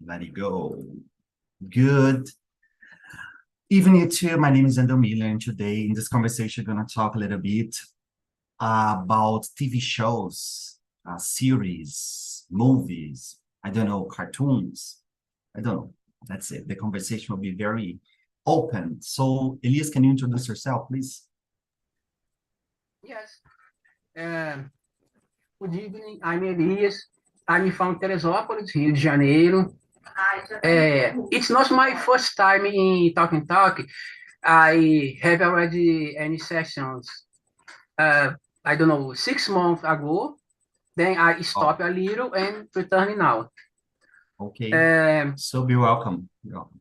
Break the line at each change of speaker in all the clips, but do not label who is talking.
Let it go. Good evening to you. My name is Endo Miller, and today in this conversation, we're going to talk a little bit about TV shows, series, movies, I don't know, cartoons. I don't know. That's it. The conversation will be very open. So, Elias, can you introduce yourself, please?
Yes. Good evening. I'm Elias. I'm from Teresópolis, Rio de Janeiro. It's not my first time in Talk. I have already any sessions. I don't know, 6 months ago. Then I
Oh,
stop a little and return now.
okay.
Um,
So be welcome. Be welcome.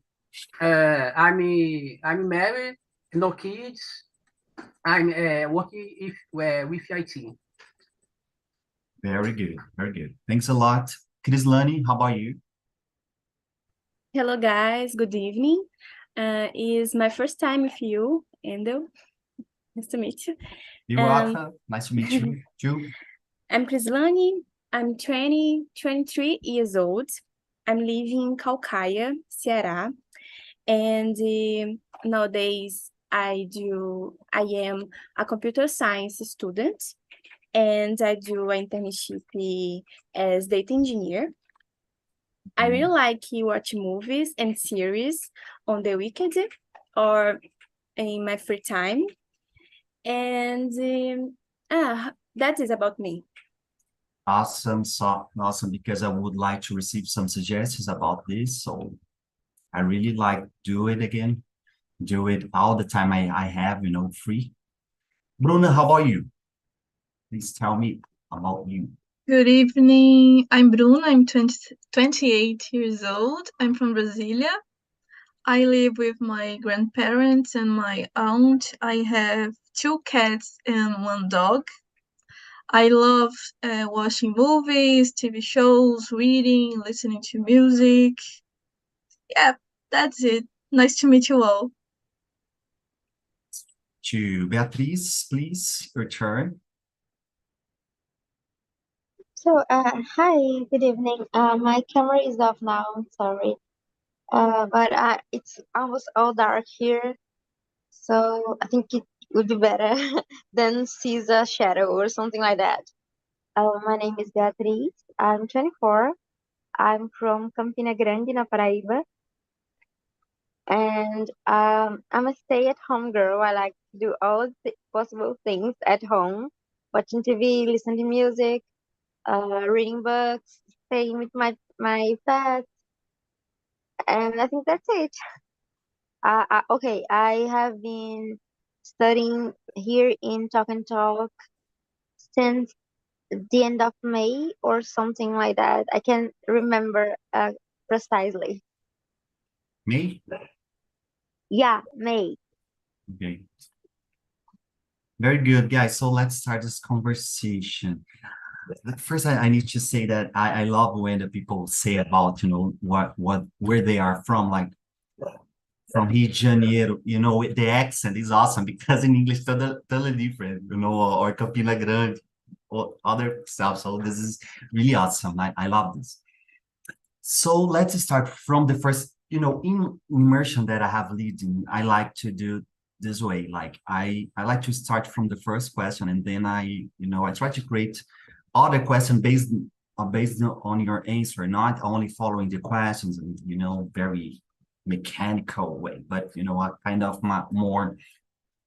I'm married, no kids. I'm working with IT.
Very good. Very good. Thanks a lot. Krislani, how about you?
Hello, guys. Good evening. Is my first time with you, Endo. Nice to meet you.
You're
Um,
welcome. Nice to meet you, too.
I'm Krislani. I'm 23 years old. I'm living in Calcaia, Ceará. And nowadays, I am a computer science student, and I do an internship as data engineer. I really like watch movies and series on the weekend or in my free time. And that is about me.
Awesome. So awesome because I would like to receive some suggestions about this. So I really like do it again. Do it all the time I have, free. Bruna, how about you? Please tell me about you.
Good evening. I'm Bruna. I'm 28 years old. I'm from Brasilia. I live with my grandparents and my aunt. I have 2 cats and 1 dog. I love watching movies, TV shows, reading, listening to music. Yeah, that's it. Nice to meet you all.
To Beatriz, please, your turn.
Hi, good evening. My camera is off now. I'm sorry. But it's almost all dark here, so I think it would be better than sees a shadow or something like that. My name is Beatriz. I'm 24. I'm from Campina Grande, na Paraíba, and I'm a stay-at-home girl. I like to do all the possible things at home, watching TV, listening to music, reading books, staying with my pets, and I think that's it. Okay, I have been studying here in Talk and Talk since the end of May or something like that. I can't remember precisely.
Me?
Yeah, May.
Okay. Very good, guys. So let's start this conversation. First, I need to say that I love when the people say about, where they are from, like from Rio de Janeiro, the accent is awesome because in English, totally different, or Campina Grande or other stuff. So this is really awesome. I love this. So let's start from the first, in immersion that I have lead in, I like to do this way. Like I like to start from the first question and then I try to create other question based on your answer, not only following the questions and, very mechanical way, but, a kind of more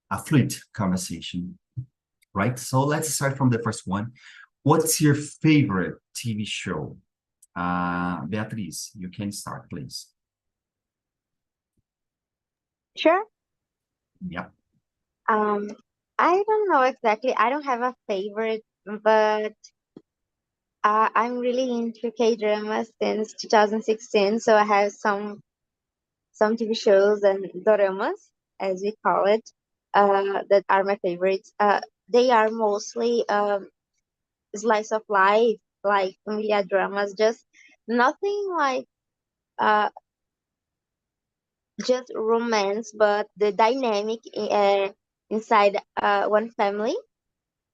a fluid conversation, right? So let's start from the first one. What's your favorite TV show? Beatriz, you can start, please.
Sure.
Yeah.
Um, I don't know exactly. I don't have a favorite, but I'm really into K-dramas since 2016. So I have some TV shows and doramas, as we call it, that are my favorites. They are mostly slice of life, like media dramas, just nothing like uh, just romance, but the dynamic inside one family.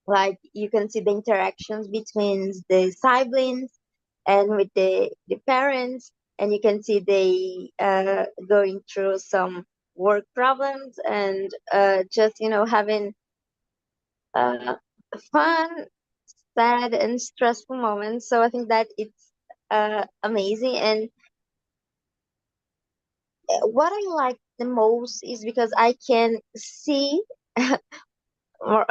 Like you can see the interactions between the siblings and with the parents and you can see they going through some work problems and just having uh, fun, sad, and stressful moments. So I think that it's amazing. And what I like the most is because I can see more,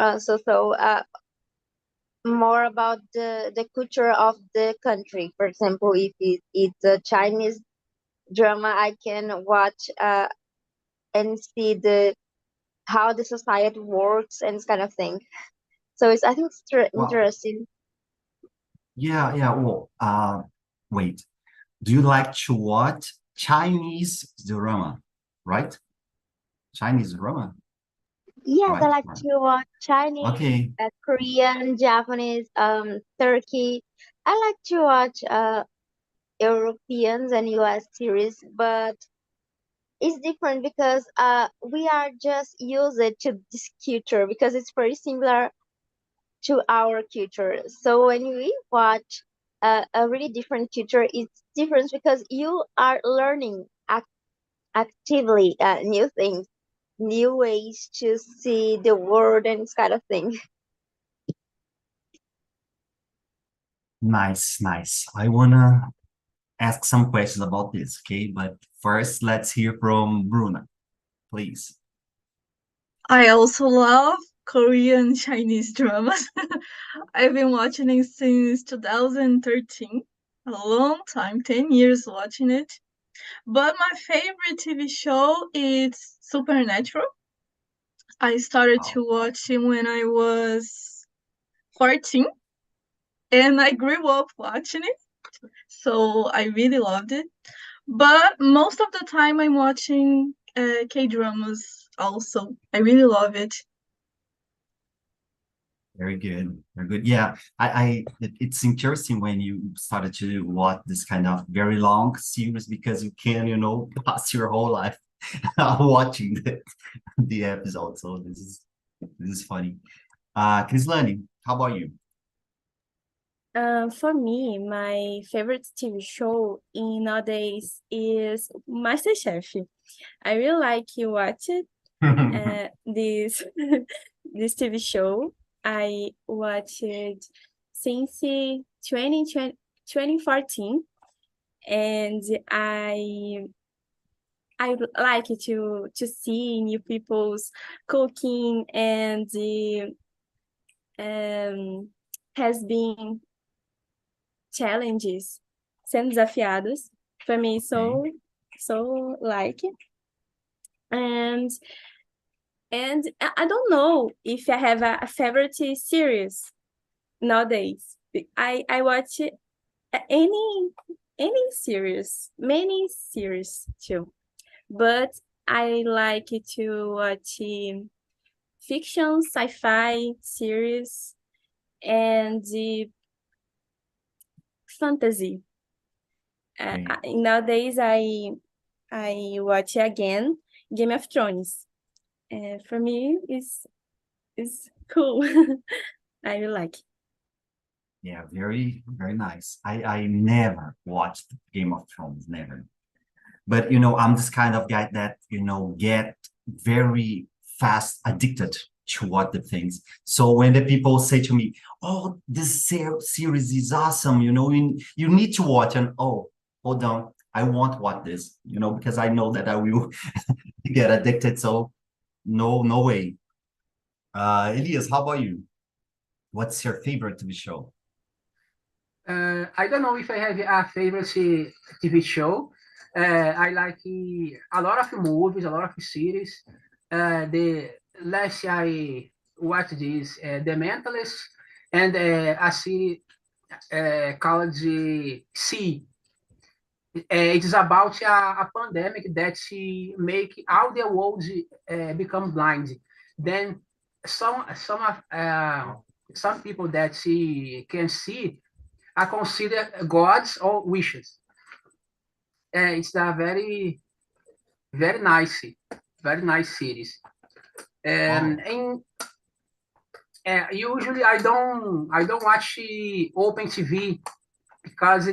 more about the culture of the country. For example, if it's a Chinese drama, I can watch and see the how the society works and this kind of thing. So I think it's
Well,
interesting.
yeah. Well, wait. Do you like to watch Chinese drama, right? Chinese drama,
Yes, I
right?
like
Right.
to watch Chinese,
Okay.
Korean, Japanese, Turkey. I like to watch Europeans and US series, but it's different because we are just used to this culture because it's very similar to our culture. So when we watch a really different culture, it's different because you are learning actively new things, new ways to see the world and this kind of thing.
Nice. I wanna ask some questions about this, okay? But first, let's hear from Bruna, please.
I also love Korean Chinese dramas. I've been watching it since 2013. A long time, 10 years watching it. But my favorite TV show is Supernatural. I started
Wow,
to watch it when I was 14 and I grew up watching it. So I really loved it. But most of the time I'm watching K-dramas also. I really love it.
very good, very good. Yeah, it's interesting when you started to watch this kind of very long series because you can, pass your whole life watching the episode. So this is funny. Krislani, how about you?
For me, my favorite TV show in nowadays is MasterChef. I really like to watch it. This this TV show. I watched it since 2014, and I like to see new people's cooking and has been challenges sendo desafiados for me so like and I don't know if I have a favorite series nowadays. I watch any series, many series too, but I like to watch fiction, sci-fi series, and the fantasy.
Okay.
Nowadays, I watch again Game of Thrones. For me, is cool. I really like.
Yeah, very nice. I never watched Game of Thrones, never. But I'm this kind of guy that get very fast addicted to what the things. So when the people say to me, "Oh, this series is awesome," you need to watch, and oh, hold on, I won't watch this, because I know that I will get addicted. So no way. Elias, how about you? What's your favorite TV show?
I don't know if I have a favorite TV show. I like a lot of movies, a lot of series. The last I watched is The Mentalist and a series called C. It is about a pandemic that she make all the world become blind. Then some people that she can see are considered gods or wishes. It's a very nice, very nice series.
Wow.
And usually I don't watch Open TV because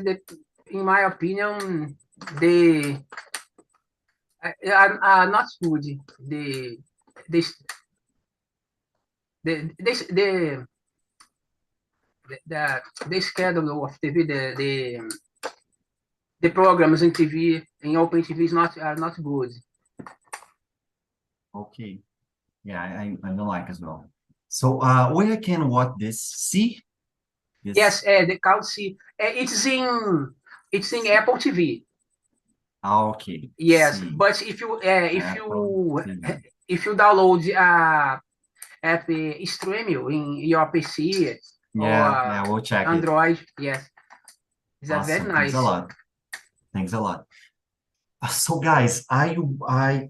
in my opinion, they are not good. The the the the the schedule of TV, the programs in TV in open TV are not good.
Okay. Yeah, I don't like as well. So where I can watch this? See?
Yes, the Count C. It's in Apple TV.
Okay.
Yes,
See.
but if you
Apple TV.
if you download app Streamio in your PC
Yeah,
or
we'll check it.
Android, yes, it's very
Awesome.
nice.
Thanks a lot. Thanks a lot. So guys, I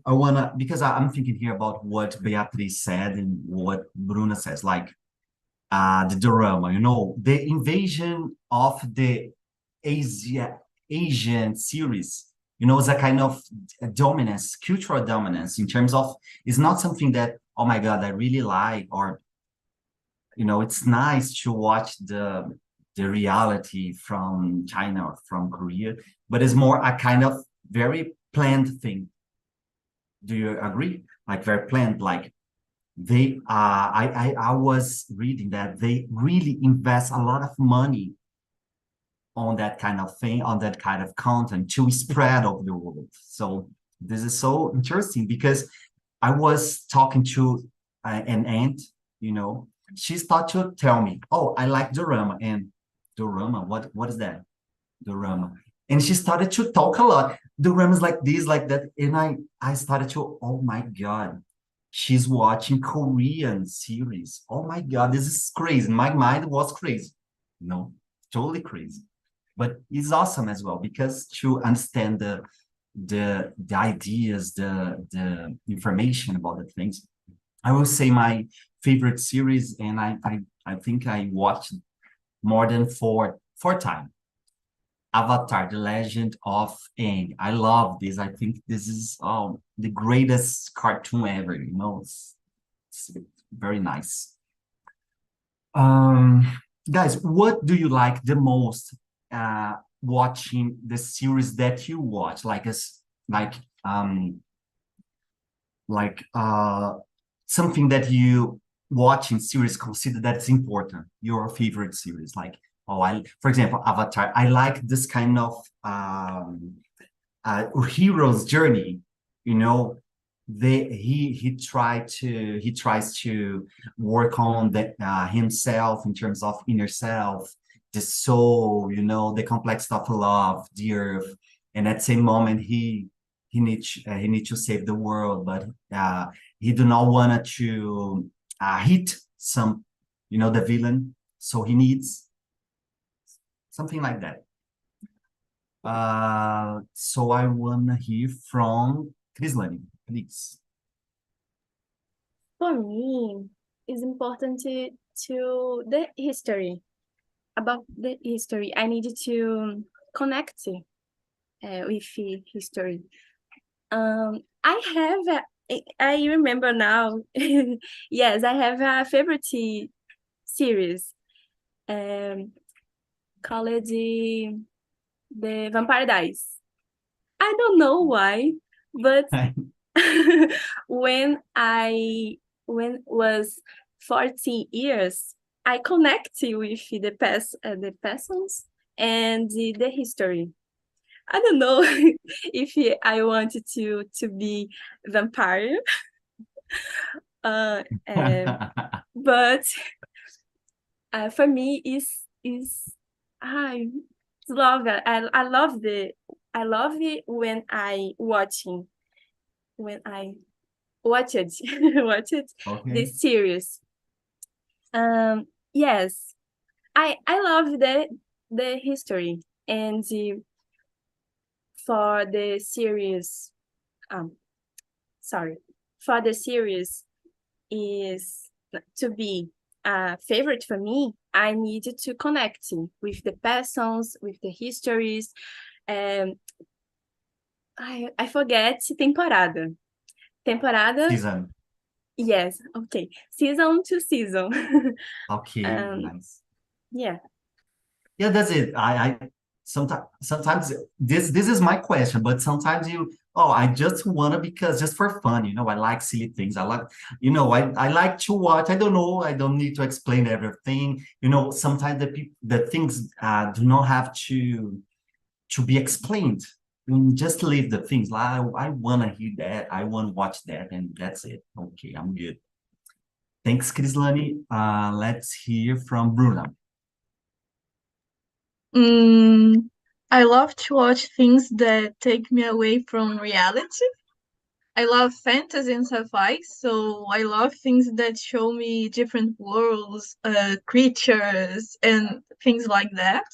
wanna, because I'm thinking here about what Beatriz said and what Bruna says, like the drama, you know, the invasion of the Asian series, you know, is a kind of dominance, cultural dominance in terms of, it's not something that, oh my God, I really like, or, you know, it's nice to watch the reality from China or from Korea, but it's more a kind of very planned thing. Do you agree? Like very planned, like they I was reading that they really invest a lot of money on that kind of thing, on that kind of content to spread over the world. So this is so interesting because I was talking to an aunt, you know, she started to tell me, oh, I like dorama. And dorama, what is that? Dorama. And she started to talk a lot. Dorama is like this, like that. And I started to, oh my God, she's watching Korean series. Oh my God, this is crazy. My mind was crazy. No, totally crazy. But it's awesome as well because to understand the ideas, the information about the things. I will say my favorite series, and I think I watched more than four times. Avatar, The Legend of Aang. I love this. I think this is the greatest cartoon ever, you know. It's very nice. Guys, what do you like the most watching the series that you watch? Something that you watching series consider that's important, your favorite series, like, oh, for example, Avatar. I like this kind of hero's journey, you know. He tries to work on that himself in terms of inner self, the soul, you know, the complexity of love, the earth, and at the same moment he needs to save the world, but he do not want to hit some, you know, the villain, so he needs something like that. So I want to hear from Krislani, please.
For me, it's important to the history. About the history, I need to connect with history. I remember now. Yes, I have a favorite series called the Vampire Diaries. I don't know why, but when was 14 years, I connected with the persons and the history. I don't know if I wanted to be vampire, but for me I love it. I love it when I watched watched
Okay.
this series. Yes, I love the history, and for the series, sorry, for the series is to be a favorite for me. I needed to connect with the persons, with the histories. I forget temporada.
Season.
Yes, okay. Season to season.
Okay, nice.
Yeah.
Yeah, that's it. sometimes this is my question, but sometimes oh, I just wanna because just for fun, I like silly things. I like, I like to watch. I don't know, I don't need to explain everything. Sometimes the things do not have to be explained. Just leave the things. Like, I wanna hear that, I wanna watch that, and that's it. Okay, I'm good. Thanks, Krislani. Let's hear from Bruna.
I love to watch things that take me away from reality. I love fantasy and sci-fi, so I love things that show me different worlds, creatures, and things like that.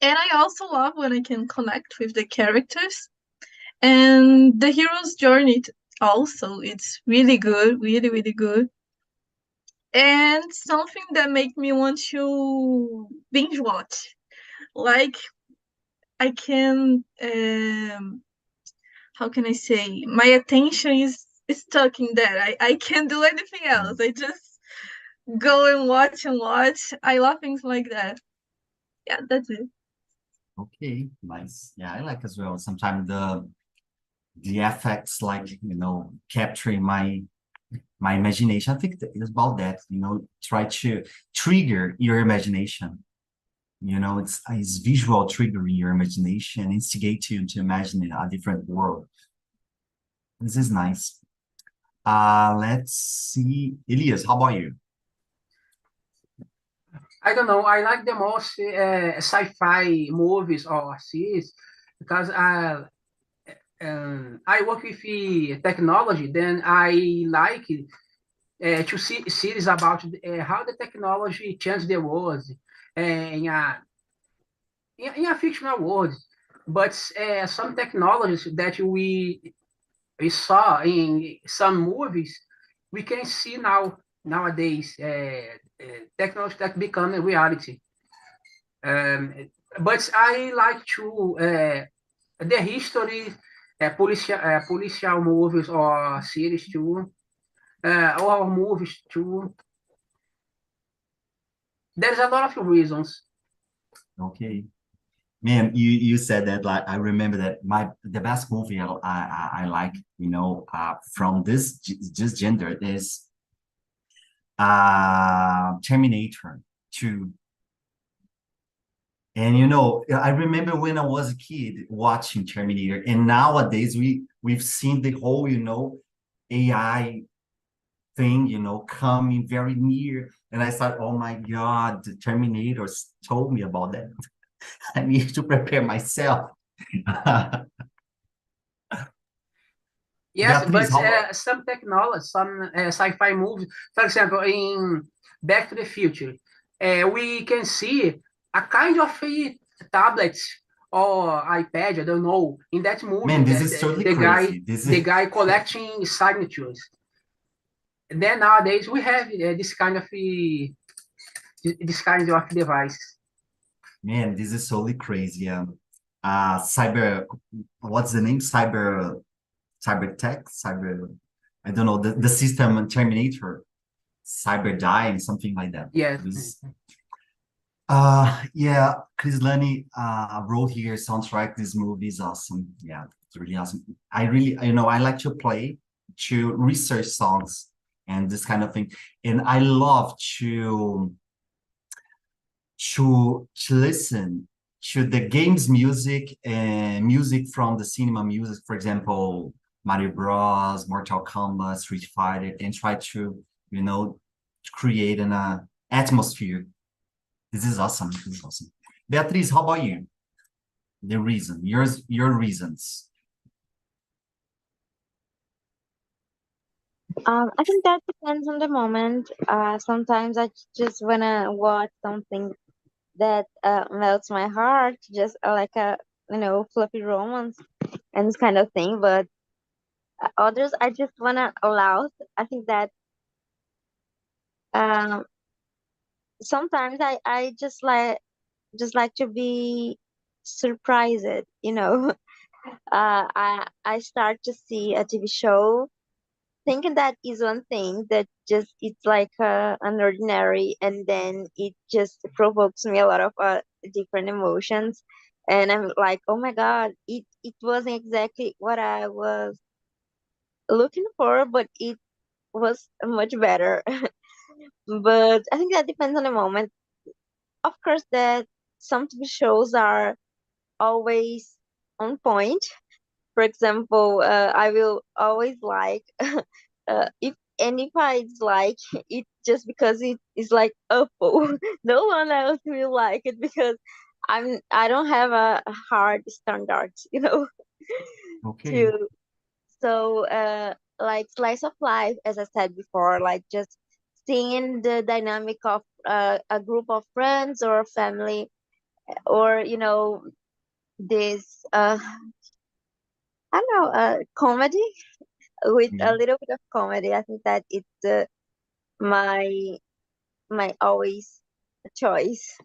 And I also love when I can connect with the characters and the hero's journey also. It's really good, really, really good. And something that make me want to binge watch. Like I can how can I say, my attention is stuck in that. I can't do anything else. I just go and watch and watch. I love things like that. Yeah, that's it.
Okay, nice. Yeah, I like as well. Sometimes the effects, like, capturing my imagination. I think that it's about that, try to trigger your imagination. It's visual triggering your imagination, instigate you to imagine a different world. This is nice. Let's see. Elias, how about you?
I don't know. I like the most sci-fi movies or series because I work with technology. Then I like to see series about how the technology changed the world in a fictional world. But some technologies that we saw in some movies, we can see nowadays technology that become a reality. But I like to the history, policial movies or series too, or movies too. There's a lot of reasons.
Okay. Man, you said that, like, I remember that the best movie I like, from this gender is Terminator 2. And I remember when I was a kid watching Terminator, and nowadays we've seen the whole, AI thing, coming very near. And I thought, oh my God, the Terminators told me about that. I need to prepare myself.
Yes,
Beatriz,
but
how about?
some technology, some sci-fi movies, for example, in Back to the Future, we can see a kind of a tablet or iPad, I don't know, in that movie,
Man, this is totally
the guy,
crazy. This
the
is,
guy collecting signatures. And then nowadays we have this kind of device.
man, this is totally crazy. Cyber, what's the name? Cyber tech, I don't know, the system Terminator, cyber dying, something like that.
Yes.
Yeah, Krislani wrote here soundtrack. This movie is awesome. Yeah, it's really awesome. I really, I like to research songs and this kind of thing, and I love to listen to the games music and music from the cinema music, for example, Mario Bros, Mortal Kombat, Street Fighter, and try to, create an atmosphere. This is awesome. This is awesome. Beatriz, how about you? The reason, your reasons.
I think that depends on the moment. Sometimes I just wanna watch something that melts my heart, just like a fluffy romance and this kind of thing. But others, I just wanna allow. I think that um, sometimes I just like to be surprised. I start to see a TV show thinking that is one thing that just it's like an ordinary, and then it just provokes me a lot of different emotions. and I'm like, oh my God, it wasn't exactly what I was looking for, but it was much better. But I think that depends on the moment. Of course, that some TV shows are always on point. For example, I will always like if I like it just because it is like Apple. No one else will like it because I don't have a hard standard.
Okay.
To so like slice of life, as I said before, like just seeing the dynamic of a group of friends or family, or this I don't know, comedy with a
Yeah.
little bit of comedy. I think that it's my my always choice.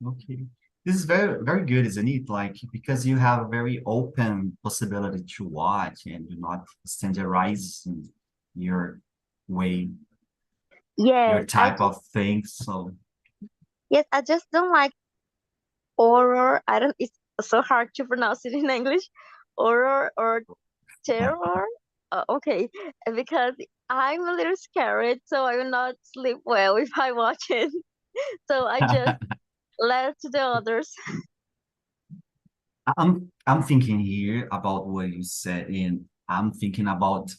Okay. This is very, very good, isn't it? Like, because you have a very open possibility to watch and do not standardize your way, your
Yes,
type of things. So,
I just don't like horror. I don't. It's so hard to pronounce it in English. Horror or terror. Okay, because I'm a little scared, so I will not sleep well if I watch it. So I just let to the others.
I'm thinking here about what you said, and I'm thinking about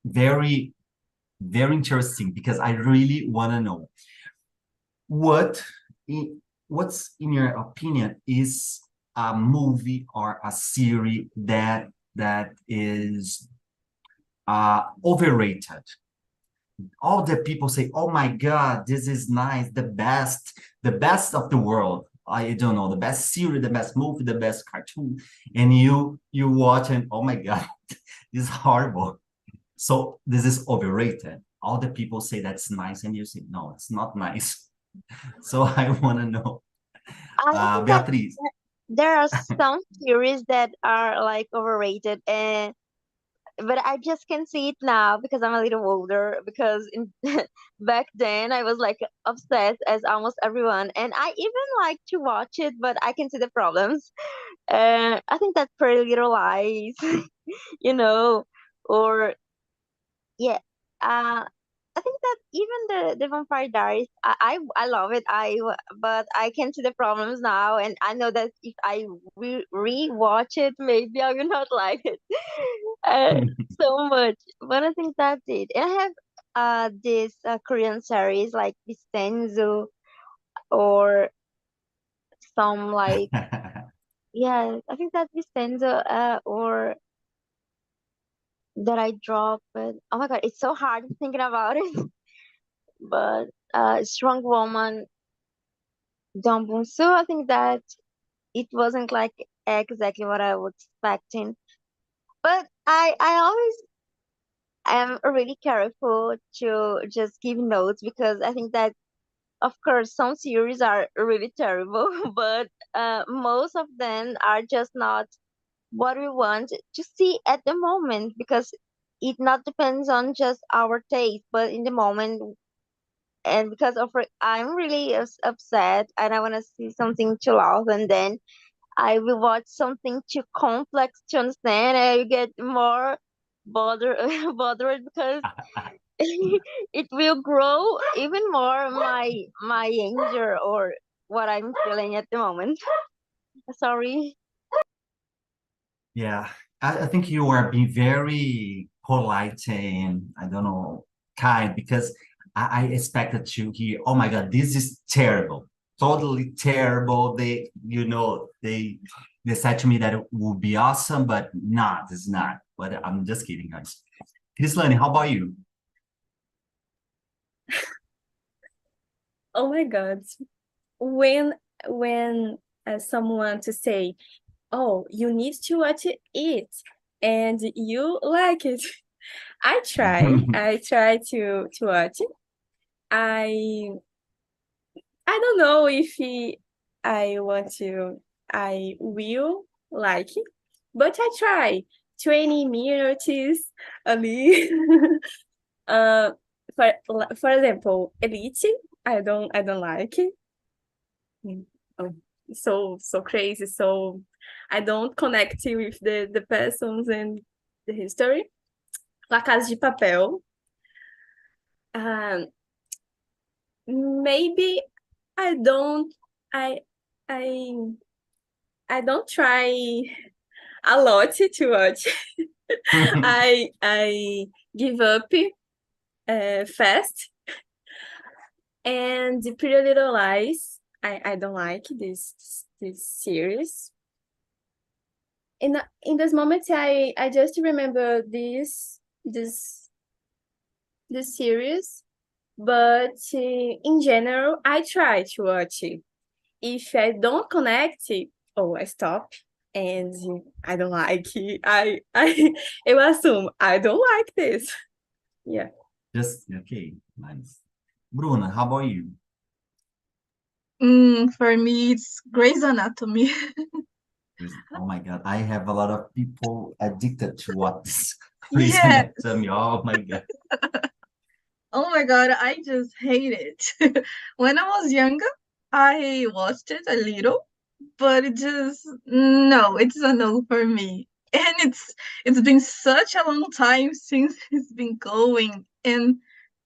very, very interesting because I really want to know what what's in your opinion is a movie or a series that is overrated. All the people say, "Oh my God, this is nice, the best of the world." I don't know, the best series, the best movie, the best cartoon, and you watch and oh my God, this is horrible. So this is overrated. All the people say that's nice, and you say, "No, it's not nice." So I want to know,
I think that
Beatriz.
there are some series that are like overrated, and but I just can see it now because I'm a little older. Because back then I was like obsessed as almost everyone, and I even like to watch it, but I can see the problems. I think that Pretty Little Lies, you know, or yeah. I think that even the Vampire Diaries, I love it. But I can see the problems now, and I know that if I re-watch it, maybe I will not like it so much. But I think that's it. And I have this Korean series like Vincenzo, or some like, yeah, I think that Vincenzo, or that I dropped. But oh my God, it's so hard thinking about it. But Strong Woman, Dong Bong Soo, I think that it wasn't like exactly what I was expecting. But I always am really careful to just give notes, because I think that of course some series are really terrible, but most of them are just not what we want to see at the moment, because it not depends on just our taste, but in the moment. And because of I'm really upset and I want to see something to love, and then I will watch something too complex to understand, and I get more bothered bothered, because it will grow even more my anger, or what I'm feeling at the moment. Sorry.
Yeah, I think you are being very polite and I don't know, kind because I expected to hear, oh my God, this is terrible, totally terrible. They said to me that it would be awesome, but not, it's not. But I'm just kidding, guys. Krislani, how about you?
Oh my God. When someone to say, "Oh, you need to watch it," and you like it. I try to watch it. I I don't know if I want to. I will like it, but I try 20 minutes ali. uh, for example, Elite. I don't like it. Mm, Oh. so crazy. So I don't connect with the persons and the history. La Casa de Papel. Um, maybe I don't I I I don't try a lot to watch. I give up fast. And Pretty Little Lies, I don't like this series. In this moment, I just remember this series, but in general, I try to watch it. If I don't connect, I stop. And I don't like it. Eu assumo, I don't like this. Yeah.
Just okay, nice. Bruna, how about you?
For me, it's Grey's Anatomy.
Oh my God, I have a lot of people addicted to what this Grey's
Yes.
Anatomy. Oh my God.
Oh my God, I just hate it. When I was younger, I watched it a little, but it just no, it's a no for me. And it's been such a long time since it's been going, and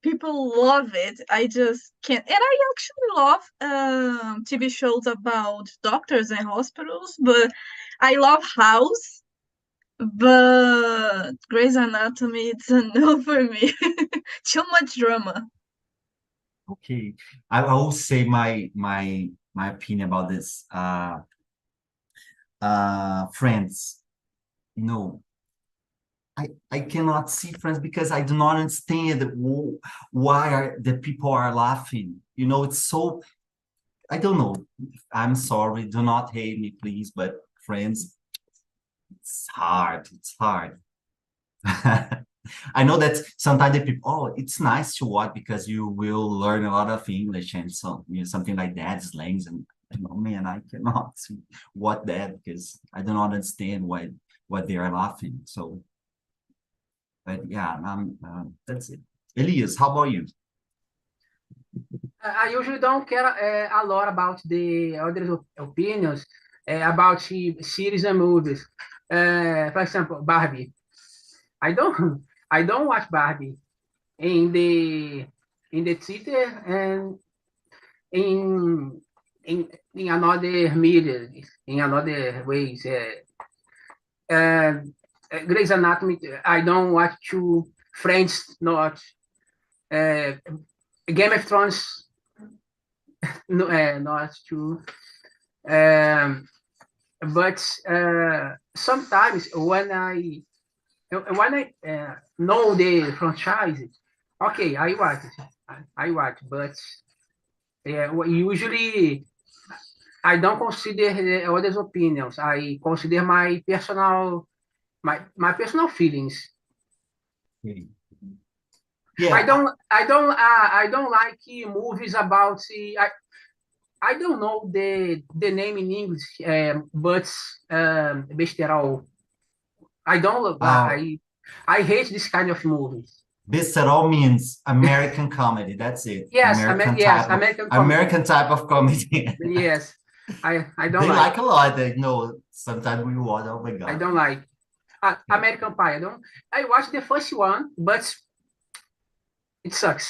people love it. I just can't. And I actually love TV shows about doctors and hospitals, but I love House. But Grey's Anatomy, it's a no for me. Too much drama.
Okay, I will say my opinion about this. Friends, no, I cannot see Friends because I do not understand why are the people are laughing. You know, it's so I don't know. I'm sorry, do not hate me, please, but Friends, it's hard. It's hard. I know that sometimes the people, oh, it's nice to watch because you will learn a lot of English and so something like that, slangs and man, I cannot watch that because I do not understand what they are laughing. So, but yeah, that's it. Elias, how about you?
I usually don't care a lot about the other opinions about series and movies. For example, Barbie. I don't I don't watch Barbie in the theater and in in another media, in another ways. Grey's Anatomy, I don't watch to Friends, not Game of Thrones, no, not to. Um, but sometimes when I know the franchise, okay, I watch it. I watch, but usually I don't consider the others' opinions. I consider my personal feelings.
Okay.
I
Yeah,
don't I don't like movies about I don't know the name in English, but besterol. I don't I hate this kind of movies.
visceral means American comedy. That's it.
Yes, American comedy.
American type of comedy.
Yes, I don't
They
like.
like a lot. They know sometimes we watch. Oh my
I
God.
don't like
Yeah.
American Pie. I watched the first one, but it sucks.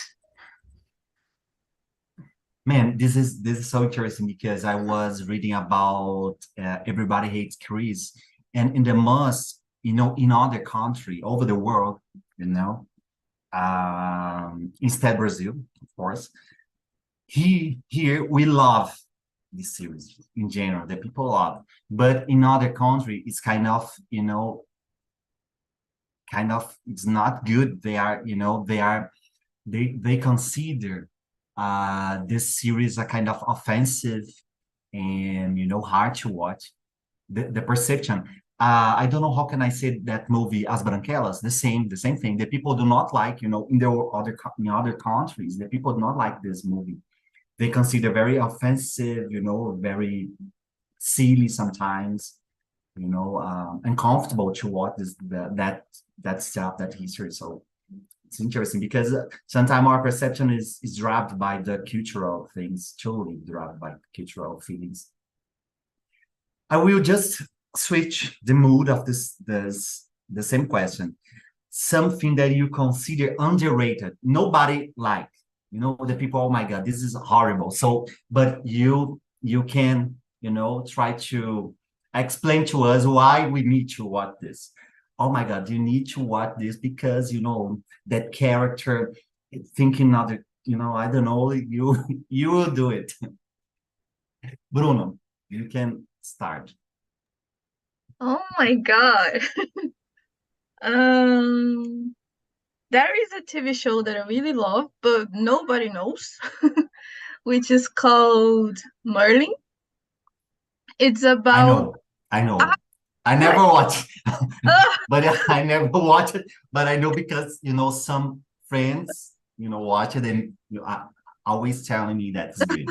Man, this is so interesting because I was reading about Everybody Hates Chris, and in the most, in other country over the world, instead Brazil, of course, here we love this series in general. The people love, but in other country, it's kind of it's not good. They consider this series a kind of offensive and hard to watch. The perception. I don't know how can I say that movie As Branquelas, the same thing. The people do not like, in other countries, the people do not like this movie. They consider very offensive, very silly sometimes, uncomfortable to watch that stuff, that history. So it's interesting because sometimes our perception is dropped by the cultural things, totally dropped by cultural feelings. I will just switch the mood of the same question. Something that you consider underrated, nobody like, you know, the people, oh my God, this is horrible. So, but you can, you know, try to explain to us why we need to watch this. Oh my God, you need to watch this because, you know, that character thinking other, you know, I don't know, you you will do it. Bruno, you can start.
Oh my God. There is a TV show that I really love, but nobody knows, which is called Merlin. It's
I
about
know, I know. I
what?
never watch,
Ah,
but I never watch it. But I know because, you know, some friends, you know, watch it and you know, always telling me that's good.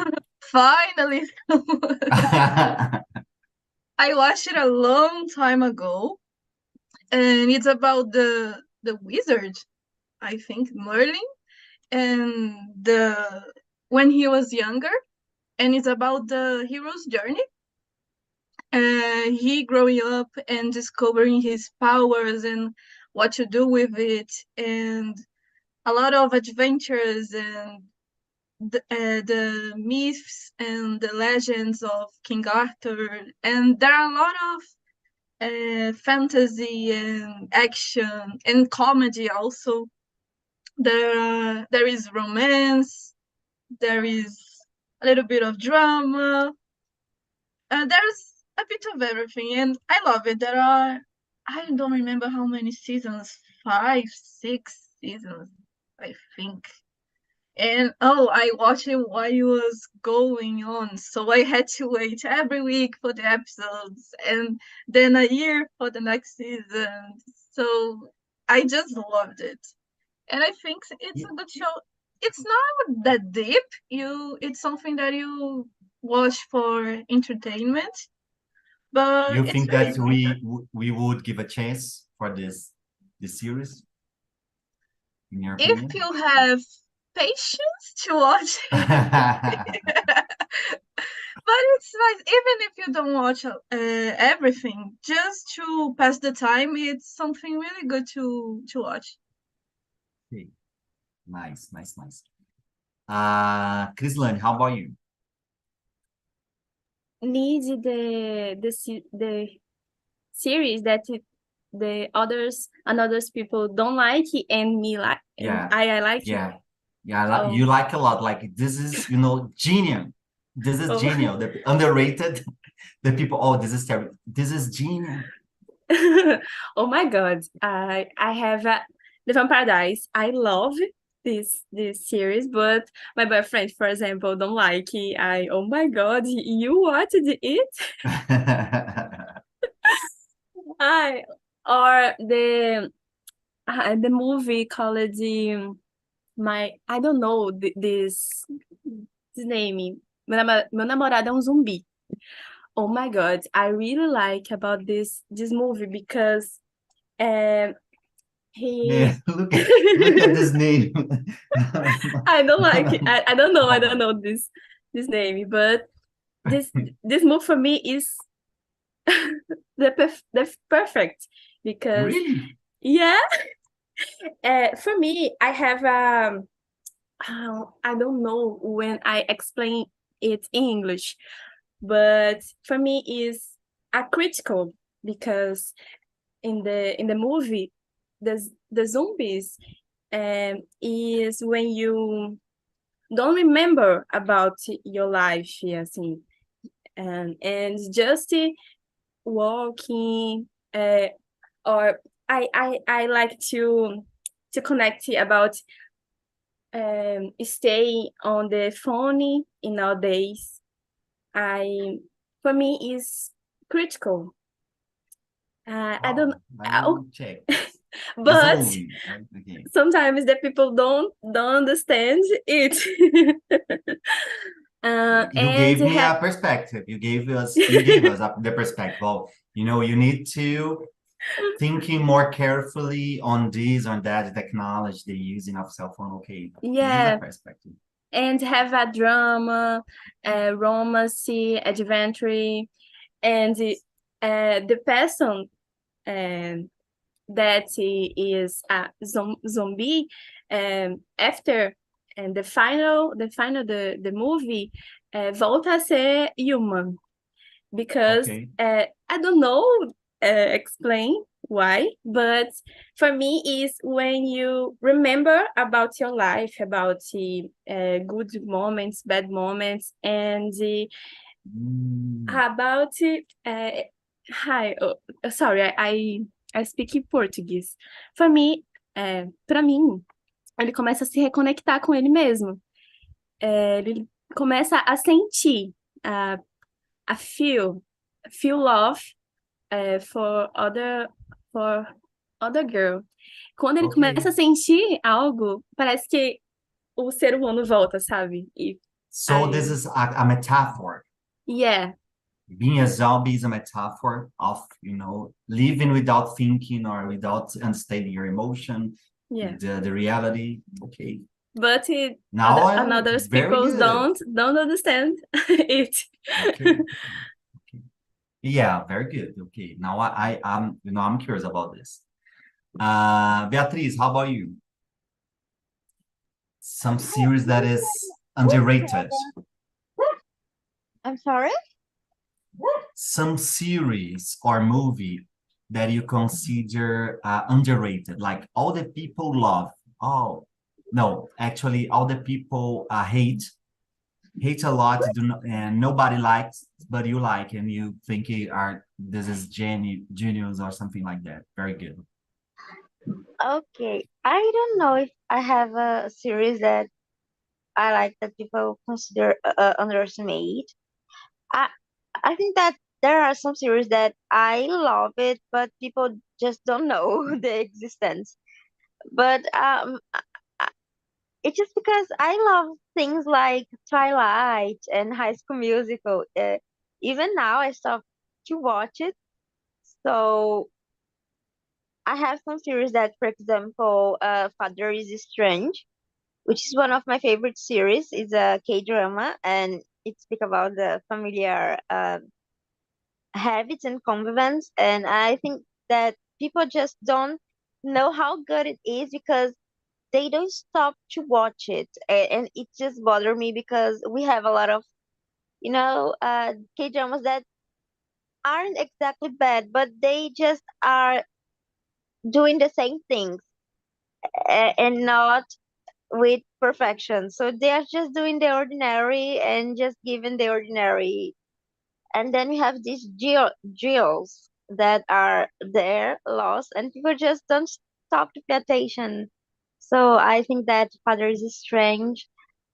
finally. I watched it a long time ago, and it's about the wizard, I think Merlin, and the when he was younger, and it's about the hero's journey. He growing up and discovering his powers and what to do with it, and a lot of adventures and the myths and the legends of King Arthur, and there are a lot of fantasy and action and comedy also. There is romance, there is a little bit of drama, there's a bit of everything, and I love it. There are, I don't remember how many seasons, 5, 6 seasons, I think. And oh, I watched it while it was going on, so I had to wait every week for the episodes, and then a year for the next season. So I just loved it, and I think it's a good show. It's not that deep. It's something that you watch for entertainment, but
You
it's
think
really
that
good.
we would give a chance for this series, in your
If
opinion?
you have patience to watch it. But it's nice, even if you don't watch everything, just to pass the time, it's something really good to watch.
Okay. Nice, nice, nice. Crislane, how about you?
Need the series that the others and others people don't like and me like and
Yeah,
I like it.
yeah, yeah.
Oh,
You like a lot. Like this is, you know, genius. This is
oh.
genius. The underrated. The people. Oh, this is terrible. This is genius.
Oh my God. I have The Vampire Diaries. I love this series, but my boyfriend, for example, don't like it. Oh my God, you watched it? I or the movie called I don't know this name. Meu namorado é um zumbi. Oh my God, I really like about this movie because he
Yeah, look at this name.
I don't like it. I don't know. I don't know this name, but this this movie for me is the perfect because
Really?
yeah. For me, I have I don't know when I explain it in English, but for me is a critical because in the movie the zombies is when you don't remember about your life, assim, and just walking or I like to connect about stay on the phone in nowadays. I For me is critical. I don't
Wow, I
oh,
will check. It's a
but
movie, right? Okay.
sometimes the people don't understand it.
You
And
gave me
have
a perspective. You gave us the perspective. Well, you know, you need to thinking more carefully on this, on that technology they using of cell phone. Okay, this is a
yeah,
perspective.
and have a drama, romance, adventure, and the person that is a zombie after and the movie volta a ser human because
Okay.
I don't know explain why, but for me is when you remember about your life, about the good moments, bad moments, and about hi, sorry, I speak in português. For me, para mim, ele começa a se reconectar com ele mesmo. Ele começa a sentir, a feel love for other girl. Quando ele
Okay.
começa a sentir algo, parece que o ser humano volta, sabe?
So this is a metaphor.
Yeah.
Being a zombie is a metaphor of, you know, living without thinking or without understanding your emotion,
Yeah.
the reality. Okay.
But
Now
another
very
people
good.
don't understand it.
Okay. Yeah, very good. Okay. Now I'm you know, I'm curious about this. Beatriz, how about you? Some series that is underrated.
I'm sorry?
Some series or movie that you consider underrated, like all the people love. Oh, no, actually, all the people hate a lot, and nobody likes, but you like, and you think this is genius or something like that. Very good.
Okay. I don't know if I have a series that I like that people consider underestimate. I I think that there are some series that I love it, but people just don't know the existence. But it's just because I love things like Twilight and High School Musical. Even now, I stopped to watch it. So I have some series that, for example, Father is Strange, which is one of my favorite series. It's a K-drama, and it speaks about the familiar habits and convivence. And I think that people just don't know how good it is because they don't stop to watch it. And it just bothered me because we have a lot of, K-dramas that aren't exactly bad, but they just are doing the same things and not with perfection. So they are just doing the ordinary and just giving the ordinary. And then we have these jewels that are there lost, and people just don't stop to pay attention. So I think that Father is Strange.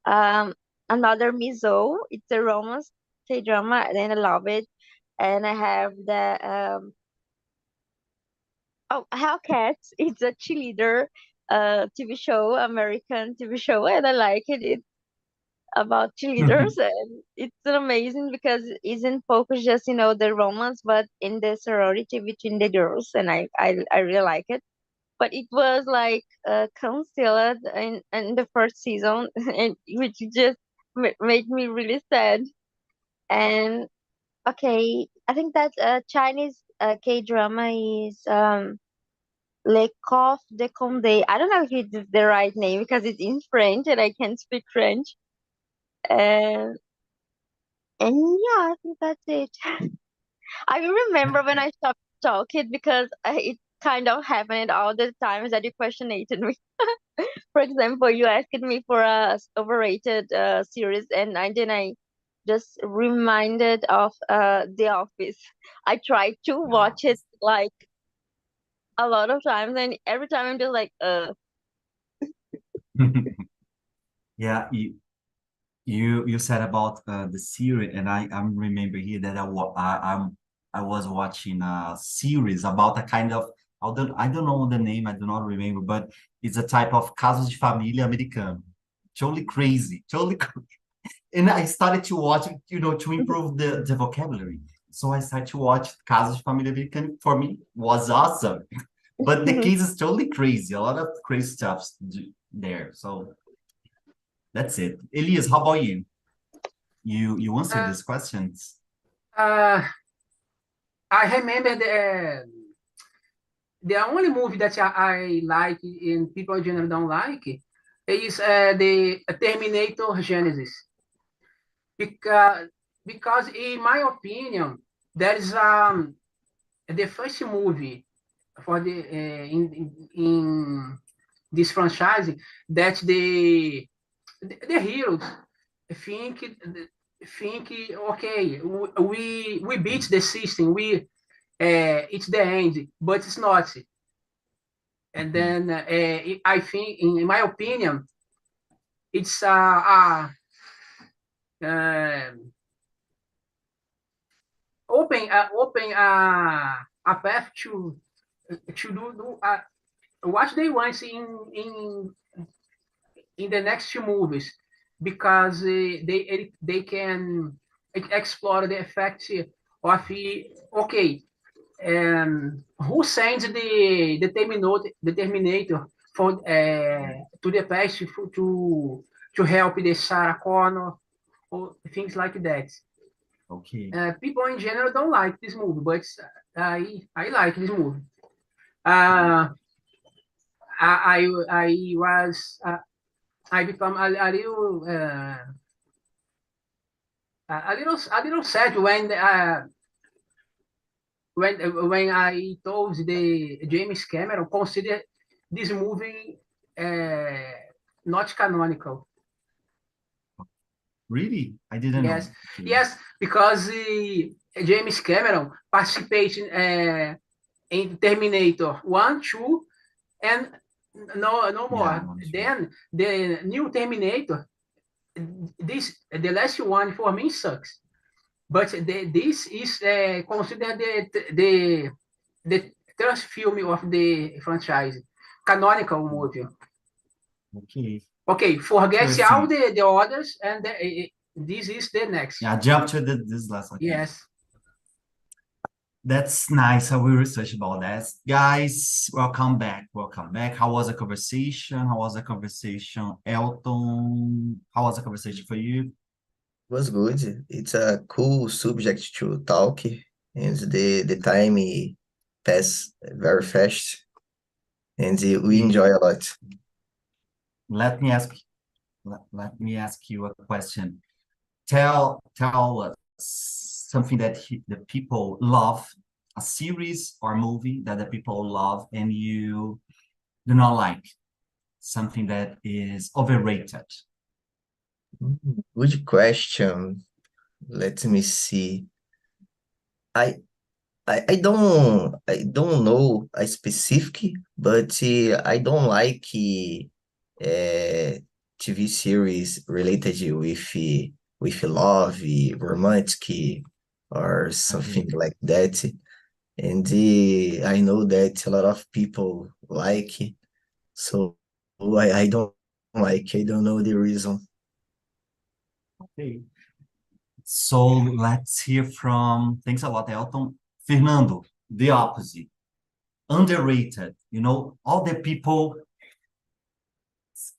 Um, Another Mizo, it's a romance K-drama, and I love it. And I have Hellcats. It's a cheerleader TV show, American TV show, and I like it. It's about cheerleaders, and it's amazing because it isn't focused just the romance, but in the sorority between the girls, and I really like it. But it was like concealed in the first season, and which just made me really sad. And okay, I think that Chinese K drama is Le Coff de Condé. I don't know if it's the right name because it's in French and I can't speak French. And and yeah, I think that's it. I remember when I stopped talking because it kind of happened all the times that you questionated me. For example, you asked me for a overrated series, and then I just reminded of The Office. I tried to watch it like a lot of times, and every time I'm just like,
Yeah, you said about the series, and I'm remember here that I was watching a series about a kind of, I don't know the name, I do not remember, but it's a type of casos de família americano. Totally crazy, and I started to watch it, you know, to improve the vocabulary. So I started to watch Casos de Família Americana. For me, was awesome, but the case is totally crazy. A lot of crazy stuff there. So that's it. Elias, how about you? You answer these questions?
Uh, I remember the only movie that I like and people in general don't like is the Terminator Genesis. Because in my opinion, that is the first movie for the in this franchise that the heroes think think okay, we beat the system, it's the end, but it's not. And then I think, in my opinion, it's open a path to do what they want in the next two movies, because they can explore the effect of okay, who sends the Terminator for to the past to help the Sarah Connor or things like that.
Okay.
People in general don't like this movie, but I like this movie. I was I become a little sad when I told the James Cameron consider this movie not canonical.
Really? I didn't know.
Yes,
Okay.
yes, because James Cameron participated in Terminator 1, 2, and no more.
Yeah, one, two.
Then the new Terminator, the last one for me sucks. But this is considered the third film of the franchise, canonical movie.
Okay.
Okay, forget
Interesting.
all the others, and this is the next.
Yeah, jump to this last one.
Yes.
That's nice. I will research about that. Guys, welcome back. Welcome back. How was the conversation? How was the conversation, Elton? How was the conversation for you?
Was good. It's a cool subject to talk, and the time pass very fast, and we enjoy a lot.
Let me ask you a question. Tell us something that the people love, a series or movie that the people love and you do not like, something that is overrated.
Good question. Let me see. I don't know a specific, but I don't like TV series related with love, romantic, or something like that. And I know that a lot of people like it, so I don't like. I don't know the reason.
Okay. So let's hear from, thanks a lot, Elton. Fernando, the opposite. Underrated. You know, all the people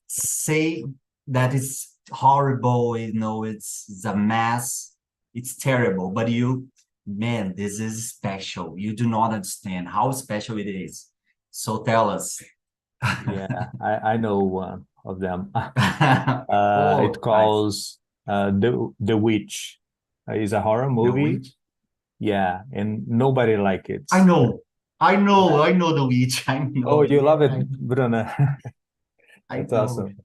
say that it's horrible, you know, it's a mess, it's terrible, but you, man, this is special. You do not understand how special it is. So tell us.
Yeah, I know one of them.
Oh,
It calls The Witch. It's a horror
The
movie.
Witch.
Yeah, and nobody like it.
I know The Witch. I know.
Oh, you love it, Bruna.
I
That's
know.
awesome.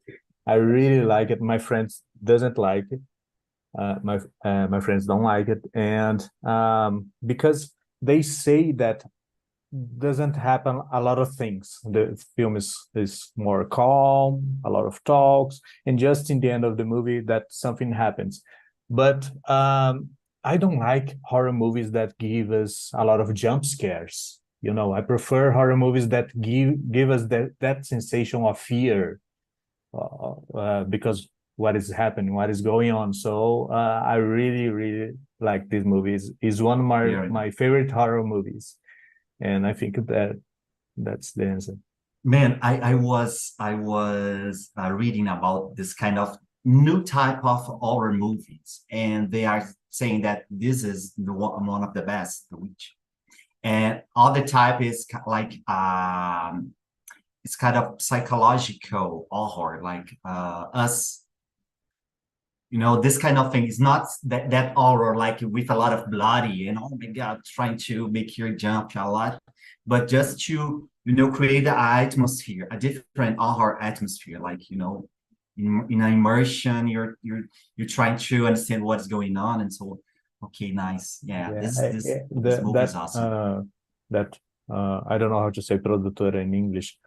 I really like it. My friends doesn't like it. My friends don't like it, and because they say that doesn't happen a lot of things. The film is more calm, a lot of talks, and just in the end of the movie that something happens. But I don't like horror movies that give us a lot of jump scares. You know, I prefer horror movies that give us that sensation of fear because what is happening, what is going on. So I really like this movie. Is one of my favorite horror movies. And I think that's the answer.
Man, I was reading about this kind of new type of horror movies, and they are saying that this is one of the best, The Witch. And other type is like it's kind of psychological horror, like us, you know, this kind of thing is not that horror like with a lot of bloody and oh my god, trying to make you jump a lot, but just to, you know, create an atmosphere, a different horror atmosphere, like, you know, in an immersion, you're trying to understand what's going on, and so okay, nice, yeah,
Yeah,
this movie is awesome.
I don't know how to say produtora in English.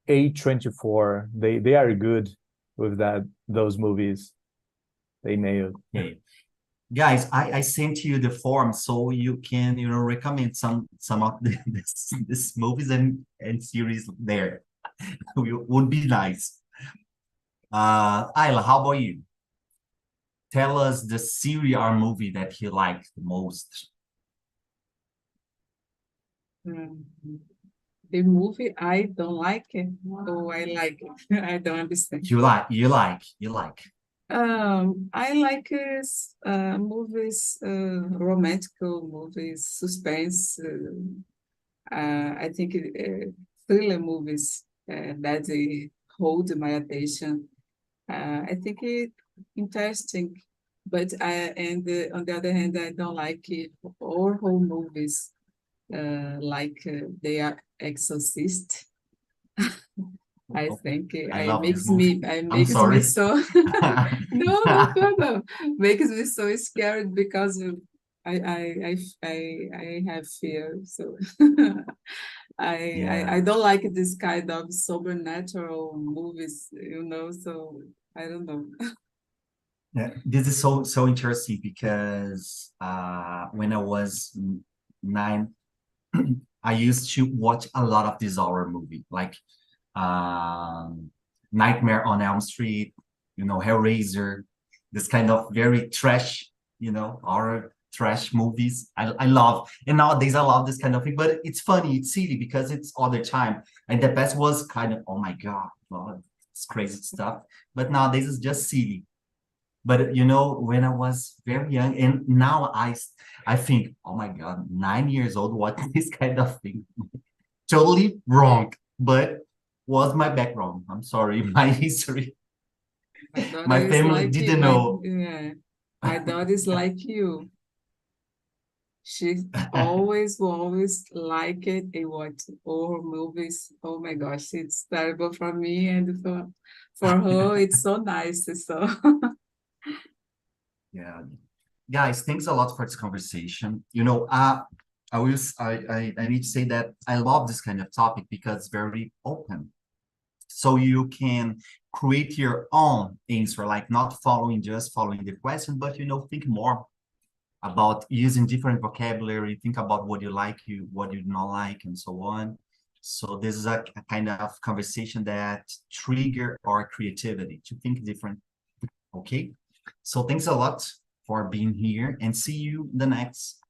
A24, they are good with those movies. They nailed.
Okay. Guys, I sent you the form so you can, you know, recommend some of this movies and series there. Would be nice. Ayla, how about you? Tell us the series or movie that you like the most.
The movie I don't like it, or I like it. I don't understand.
You like.
I like movies, romantic movies, suspense. I think thriller movies that they hold my attention. I think it interesting, but on the other hand, I don't like horror movies like they are exorcist. I think
I
it
love this
makes
movie.
me, it
I'm
makes
sorry.
me so no problem. Makes me so scared because I have fear. So I
Yeah.
don't like this kind of supernatural movies, you know. So I don't know.
Yeah, this is so interesting because when I was 9, I used to watch a lot of this horror movie, like Nightmare on Elm Street, you know, Hellraiser, this kind of very trash, you know, horror trash movies. I love, and nowadays I love this kind of thing, but it's funny, it's silly because it's other time. And the best was kind of, oh my God, it's crazy stuff. But nowadays it's just silly. But you know, when I was very young, and now I think, oh my God, 9 years old, what this kind of thing? Totally wrong, but was my background. I'm sorry, my history.
My daughter
My
is
family
like
didn't know.
my daughter is like you. She always will always like it and watch horror movies. Oh my gosh, it's terrible for me and for her it's so nice. So
Yeah, guys, thanks a lot for this conversation. You know, I need to say that I love this kind of topic because it's very open. So you can create your own answer, like not just following the question, but you know, think more about using different vocabulary, think about what you like, what you don't like, and so on. So this is a kind of conversation that trigger our creativity to think different. Okay. So thanks a lot for being here and see you in the next